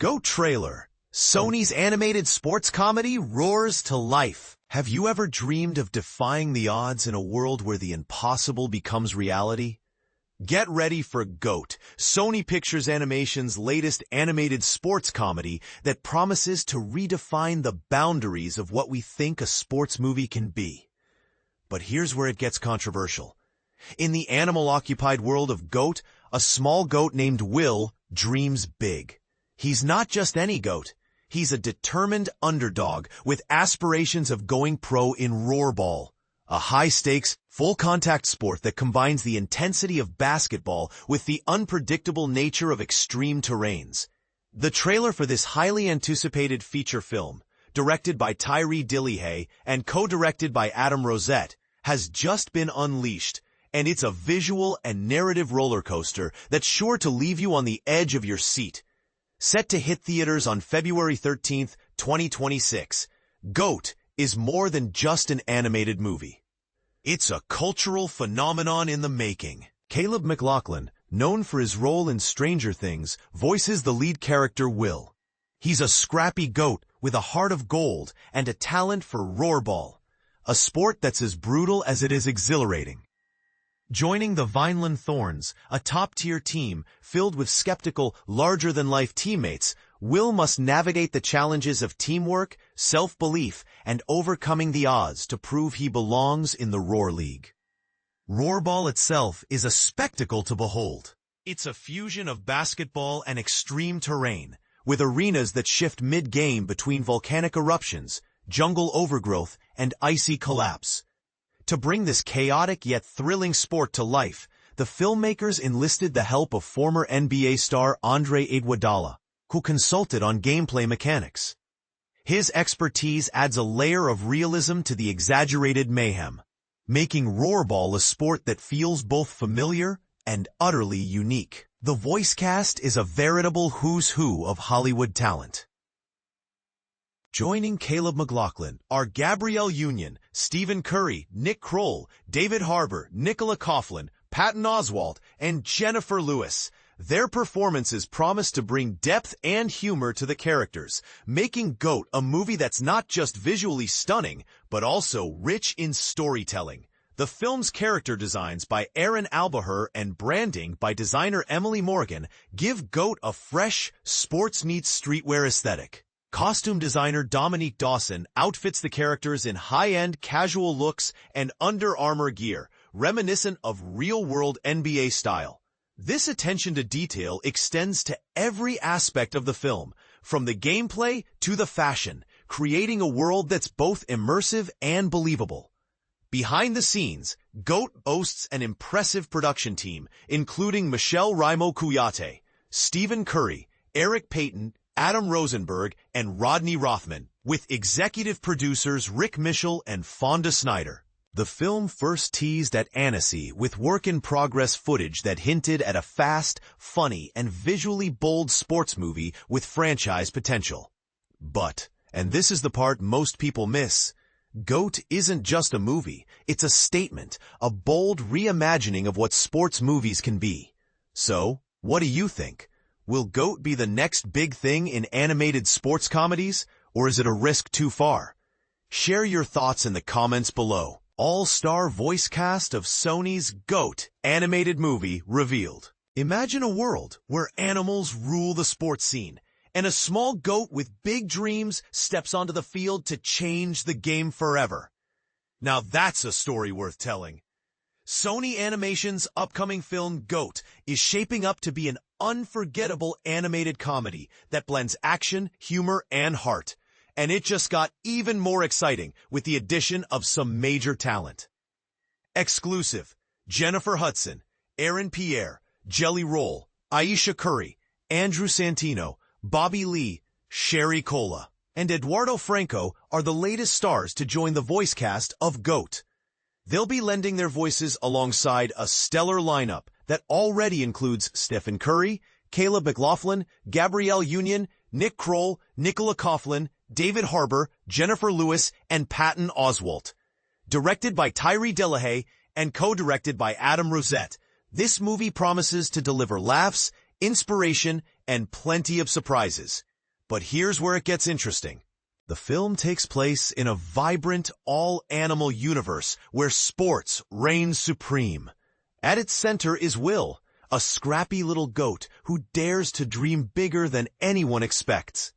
GOAT trailer. Sony's animated sports comedy roars to life. Have you ever dreamed of defying the odds in a world where the impossible becomes reality? Get ready for GOAT, Sony Pictures Animation's latest animated sports comedy that promises to redefine the boundaries of what we think a sports movie can be. But here's where it gets controversial. In the animal-occupied world of GOAT, a small goat named Will dreams big. He's not just any goat. He's a determined underdog with aspirations of going pro in Roarball, a high-stakes, full-contact sport that combines the intensity of basketball with the unpredictable nature of extreme terrains. The trailer for this highly anticipated feature film, directed by Tyree Dillihay and co-directed by Adam Rosette, has just been unleashed, and it's a visual and narrative roller coaster that's sure to leave you on the edge of your seat. Set to hit theaters on February 13th, 2026, GOAT is more than just an animated movie. It's a cultural phenomenon in the making. Caleb McLaughlin, known for his role in Stranger Things, voices the lead character Will. He's a scrappy goat with a heart of gold and a talent for Roarball, a sport that's as brutal as it is exhilarating. Joining the Vineland Thorns, a top-tier team filled with skeptical, larger-than-life teammates, Will must navigate the challenges of teamwork, self-belief, and overcoming the odds to prove he belongs in the Roar League. Roarball itself is a spectacle to behold. It's a fusion of basketball and extreme terrain, with arenas that shift mid-game between volcanic eruptions, jungle overgrowth, and icy collapse. To bring this chaotic yet thrilling sport to life, the filmmakers enlisted the help of former NBA star Andre Iguodala, who consulted on gameplay mechanics. His expertise adds a layer of realism to the exaggerated mayhem, making Roarball a sport that feels both familiar and utterly unique. The voice cast is a veritable who's who of Hollywood talent. Joining Caleb McLaughlin are Gabrielle Union, Stephen Curry, Nick Kroll, David Harbour, Nicola Coughlan, Patton Oswalt, and Jennifer Lewis. Their performances promise to bring depth and humor to the characters, making GOAT a movie that's not just visually stunning, but also rich in storytelling. The film's character designs by Aaron Albaher and branding by designer Emily Morgan give GOAT a fresh, sports-meets-streetwear aesthetic. Costume designer Dominique Dawson outfits the characters in high-end casual looks and Under Armour gear, reminiscent of real-world NBA style. This attention to detail extends to every aspect of the film, from the gameplay to the fashion, creating a world that's both immersive and believable. Behind the scenes, GOAT boasts an impressive production team, including Michelle Raimo-Kuyate, Stephen Curry, Eric Payton, Adam Rosenberg, and Rodney Rothman, with executive producers Rick Michel and Fonda Snyder. The film first teased at Annecy with work-in-progress footage that hinted at a fast, funny, and visually bold sports movie with franchise potential. But, and this is the part most people miss, GOAT isn't just a movie, it's a statement, a bold reimagining of what sports movies can be. So, what do you think? Will GOAT be the next big thing in animated sports comedies, or is it a risk too far? Share your thoughts in the comments below. All-star voice cast of Sony's GOAT animated movie revealed. Imagine a world where animals rule the sports scene, and a small goat with big dreams steps onto the field to change the game forever. Now that's a story worth telling. Sony Animation's upcoming film GOAT is shaping up to be an unforgettable animated comedy that blends action, humor, and heart. And it just got even more exciting with the addition of some major talent. Exclusive: Jennifer Hudson, Aaron Pierre, Jelly Roll, Ayesha Curry, Andrew Santino, Bobby Lee, Sherry Cola, and Eduardo Franco are the latest stars to join the voice cast of GOAT. They'll be lending their voices alongside a stellar lineup that already includes Stephen Curry, Caleb McLaughlin, Gabrielle Union, Nick Kroll, Nicola Coughlan, David Harbour, Jennifer Lewis, and Patton Oswalt. Directed by Tyree Dillihay and co-directed by Adam Rosette, this movie promises to deliver laughs, inspiration, and plenty of surprises. But here's where it gets interesting. The film takes place in a vibrant, all-animal universe where sports reign supreme. At its center is Will, a scrappy little goat who dares to dream bigger than anyone expects.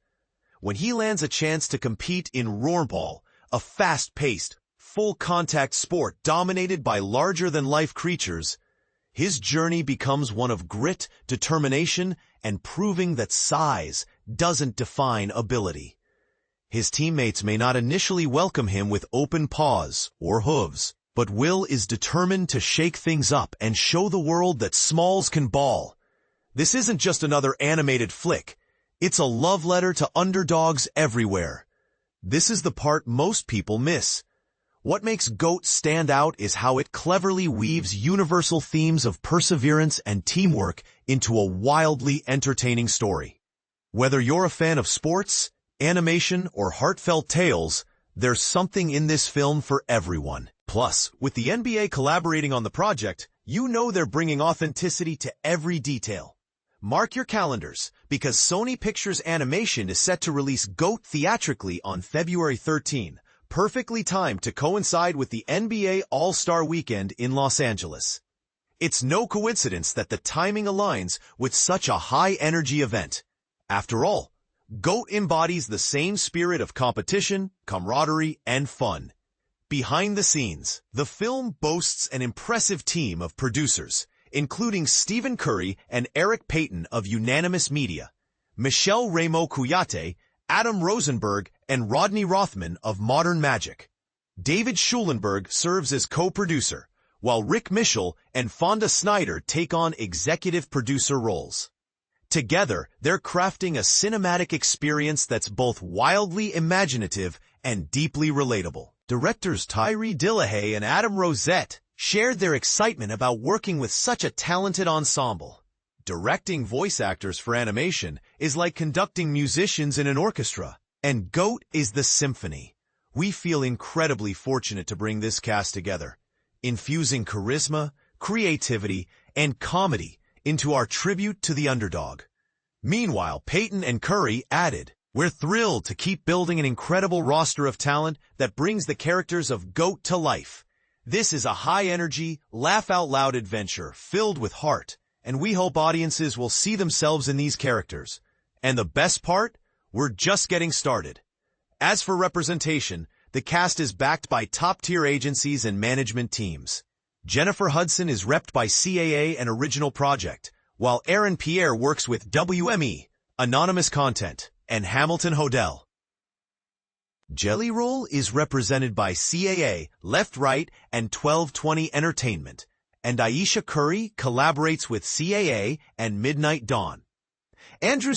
When he lands a chance to compete in Roarball, a fast-paced, full-contact sport dominated by larger-than-life creatures, his journey becomes one of grit, determination, and proving that size doesn't define ability. His teammates may not initially welcome him with open paws or hooves, but Will is determined to shake things up and show the world that smalls can ball. This isn't just another animated flick. It's a love letter to underdogs everywhere. This is the part most people miss. What makes GOAT stand out is how it cleverly weaves universal themes of perseverance and teamwork into a wildly entertaining story. Whether you're a fan of sports, animation, or heartfelt tales, there's something in this film for everyone. Plus, with the NBA collaborating on the project, you know they're bringing authenticity to every detail. Mark your calendars, because Sony Pictures Animation is set to release GOAT theatrically on February 13, perfectly timed to coincide with the NBA All-Star Weekend in Los Angeles. It's no coincidence that the timing aligns with such a high-energy event. After all, GOAT embodies the same spirit of competition, camaraderie, and fun. Behind the scenes, the film boasts an impressive team of producers, including Stephen Curry and Eric Payton of Unanimous Media, Michelle Ramo-Kuyate, Adam Rosenberg, and Rodney Rothman of Modern Magic. David Schulenberg serves as co-producer, while Rick Mischel and Fonda Snyder take on executive producer roles. Together, they're crafting a cinematic experience that's both wildly imaginative and deeply relatable. Directors Tyree Dillihay and Adam Rosette shared their excitement about working with such a talented ensemble. Directing voice actors for animation is like conducting musicians in an orchestra, and GOAT is the symphony. We feel incredibly fortunate to bring this cast together, infusing charisma, creativity, and comedy into our tribute to the underdog. Meanwhile, Payton and Curry added, "We're thrilled to keep building an incredible roster of talent that brings the characters of GOAT to life. This is a high-energy, laugh-out-loud adventure filled with heart, and we hope audiences will see themselves in these characters. And the best part? We're just getting started." As for representation, the cast is backed by top-tier agencies and management teams. Jennifer Hudson is repped by CAA and Original Project, while Aaron Pierre works with WME, Anonymous Content, and Hamilton Hodel. Jelly Roll is represented by CAA, Left Right, and 1220 Entertainment, and Ayesha Curry collaborates with CAA and Midnight Dawn. Andrew